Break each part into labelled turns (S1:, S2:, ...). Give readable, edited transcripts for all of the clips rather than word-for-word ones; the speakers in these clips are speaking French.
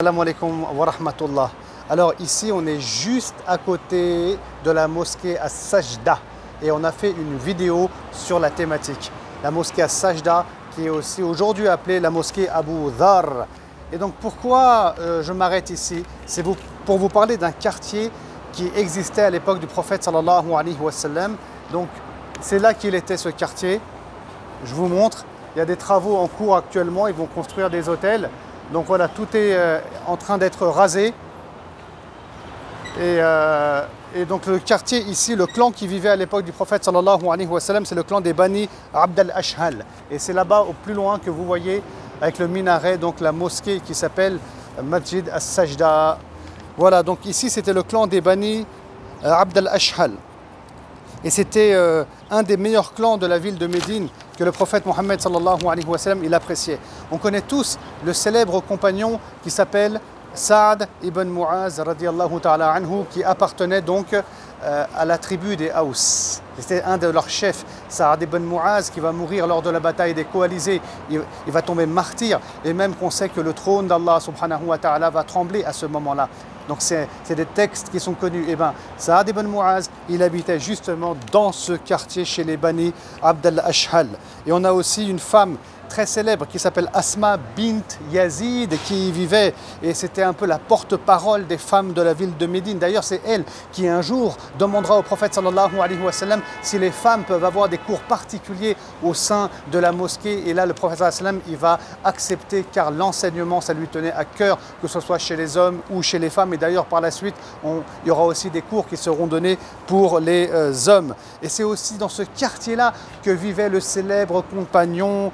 S1: Assalamu alaikum wa rahmatullah. Alors ici on est juste à côté de la mosquée à Sajda et on a fait une vidéo sur la thématique. La mosquée à Sajda qui est aussi aujourd'hui appelée la mosquée Abu Dhar. Et donc pourquoi je m'arrête ici? C'est pour vous parler d'un quartier qui existait à l'époque du prophète sallallahu alayhi wa sallam. Donc c'est là qu'il était ce quartier. Je vous montre, il y a des travaux en cours actuellement, ils vont construire des hôtels. Donc voilà, tout est en train d'être rasé. Et donc le quartier ici, le clan qui vivait à l'époque du prophète sallallahu alayhi wa sallam, c'est le clan des Bani Abd al-Ashhal. Et c'est là-bas au plus loin que vous voyez avec le minaret, donc la mosquée qui s'appelle Masjid al-Sajda. Voilà, donc ici c'était le clan des Bani Abd al-Ashhal. Et c'était un des meilleurs clans de la ville de Médine que le prophète Mohammed sallallahu alayhi wa sallam il appréciait. On connaît tous le célèbre compagnon qui s'appelle Saad ibn Mu'az radiyallahu ta'ala anhu, qui appartenait donc à la tribu des Aous. C'était un de leurs chefs, Saad ibn Mu'az, qui va mourir lors de la bataille des coalisés. Il va tomber martyr, et même qu'on sait que le trône d'Allah subhanahu wa ta'ala va trembler à ce moment-là. Donc c'est des textes qui sont connus. Et bien, Saad ibn Mu'az, il habitait justement dans ce quartier chez les Bani Abd al-Ashhal. Et on a aussi une femme très célèbre qui s'appelle Asma bint Yazid qui y vivait, et c'était un peu la porte-parole des femmes de la ville de Médine. D'ailleurs c'est elle qui un jour demandera au prophète sallallahu alayhi wa sallam si les femmes peuvent avoir des cours particuliers au sein de la mosquée, et là le prophète sallallahu alayhi wa sallam il va accepter, car l'enseignement ça lui tenait à cœur, que ce soit chez les hommes ou chez les femmes. Et d'ailleurs par la suite il y aura aussi des cours qui seront donnés pour les hommes. Et c'est aussi dans ce quartier là que vivait le célèbre compagnon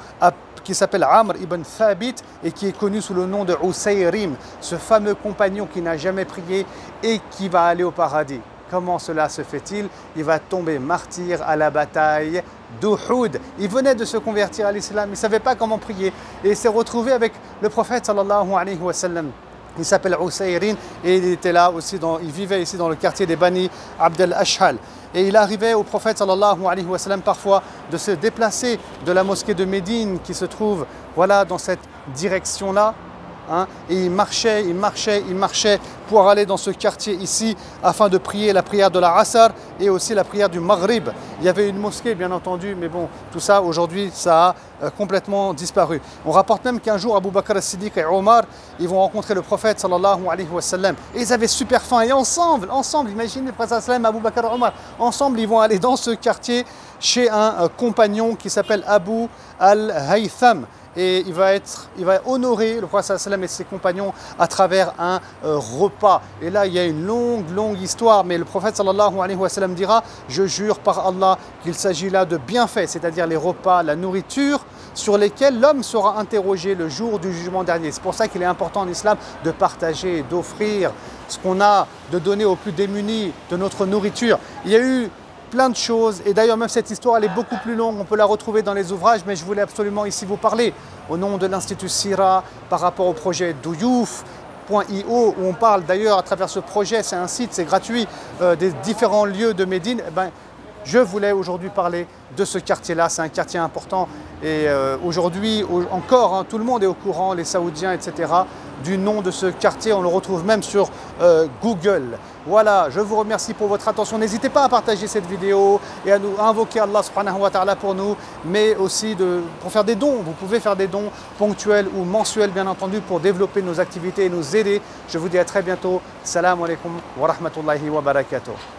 S1: qui s'appelle Amr ibn Thabit et qui est connu sous le nom de Usayrim, ce fameux compagnon qui n'a jamais prié et qui va aller au paradis. Comment cela se fait-il? Il va tomber martyr à la bataille d'Uhud. Il venait de se convertir à l'islam, il ne savait pas comment prier et il s'est retrouvé avec le prophète sallallahu alayhi wa sallam. Il s'appelle Usayrim et il était là aussi, il vivait ici dans le quartier des Bani Abd al-Ashhal. Et il arrivait au prophète sallallahu alayhi wa sallam parfois de se déplacer de la mosquée de Médine qui se trouve voilà dans cette direction-là. Et il marchait pour aller dans ce quartier ici afin de prier la prière de la Asr et aussi la prière du Maghrib. Il y avait une mosquée bien entendu, mais bon, tout ça aujourd'hui ça a complètement disparu. On rapporte même qu'un jour Abu Bakr as-Siddiq et Omar ils vont rencontrer le prophète sallallahu alayhi wa sallam et ils avaient super faim, et ensemble, imaginez le prophète sallallahu Abu Bakr et Omar, ensemble ils vont aller dans ce quartier chez un compagnon qui s'appelle Abu al-Haytham. Et il va honorer le prophète sallam et ses compagnons à travers un repas. Et là, il y a une longue histoire, mais le prophète sallallahu alayhi wa sallam dira: je jure par Allah qu'il s'agit là de bienfaits, c'est-à-dire les repas, la nourriture, sur lesquels l'homme sera interrogé le jour du jugement dernier. C'est pour ça qu'il est important en islam de partager, d'offrir ce qu'on a, de donner aux plus démunis de notre nourriture. Il y a eu plein de choses, et d'ailleurs même cette histoire elle est beaucoup plus longue, on peut la retrouver dans les ouvrages, mais je voulais absolument ici vous parler au nom de l'Institut Sira par rapport au projet Douyouf.io, où on parle d'ailleurs à travers ce projet, c'est un site, c'est gratuit, des différents lieux de Médine. Je voulais aujourd'hui parler de ce quartier-là, c'est un quartier important, et aujourd'hui encore, tout le monde est au courant, les Saoudiens, etc., du nom de ce quartier, on le retrouve même sur Google. Voilà, je vous remercie pour votre attention. N'hésitez pas à partager cette vidéo et à invoquer Allah subhanahu wa ta'ala pour nous, mais aussi pour faire des dons. Vous pouvez faire des dons ponctuels ou mensuels, bien entendu, pour développer nos activités et nous aider. Je vous dis à très bientôt. Salam alaikum wa rahmatullahi wa barakatuh.